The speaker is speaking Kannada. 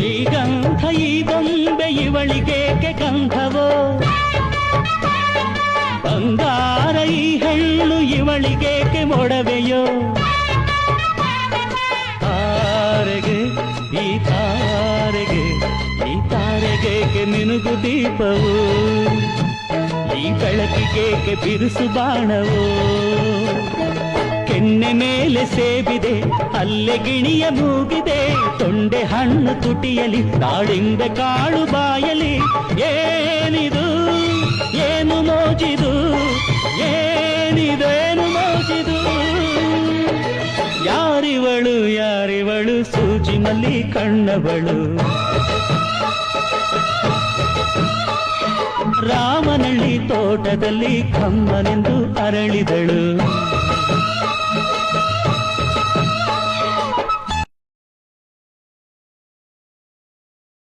ಈ ಗಂಧ ಈ ಬೊಂಬೆ ಇವಳಿಗೇಕೆ ಗಂಧವೋ ಬಂಗಾರ ಈ ಹೆಣ್ಣು ಇವಳಿಗೇಕೆ ಮೊಡವೆಯೋ ತಾರೆಗೆ ಈ ತಾರೆಗೆ ಈ ತಾರೆಗೇಕೆ ಮಿನುಗು ದೀಪವು ಈ ಬೆಳಕಿಗೇಕೆ ಬಿರುಸು ಬಾಣವೋ ಕೆನ್ನೆ ಮೇಲೆ ಸೇಬಿದೆ ಅಲ್ಲೆ ಗಿಣಿಯ ಮೂಗಿದೆ ತೊಂಡೆ ಹಣ್ಣು ತುಟಿಯಲಿ ದಾಳಿಂಬೆ ಕಾಳು ಬಾಯಲಿ ಏನಿದು ಏನು ಮೋಜಿದು ಏನಿದೇನು ಮೋಜಿದು ಯಾರಿವಳು ಯಾರಿವಳು ಸೂಜಿ ಮಲ್ಲಿ ಕಣ್ಣವಳು ರಾಮನಳ್ಳಿ ತೋಟದಲ್ಲಿ ಕಮ್ಮನೆಂದು ಅರಳಿದಳು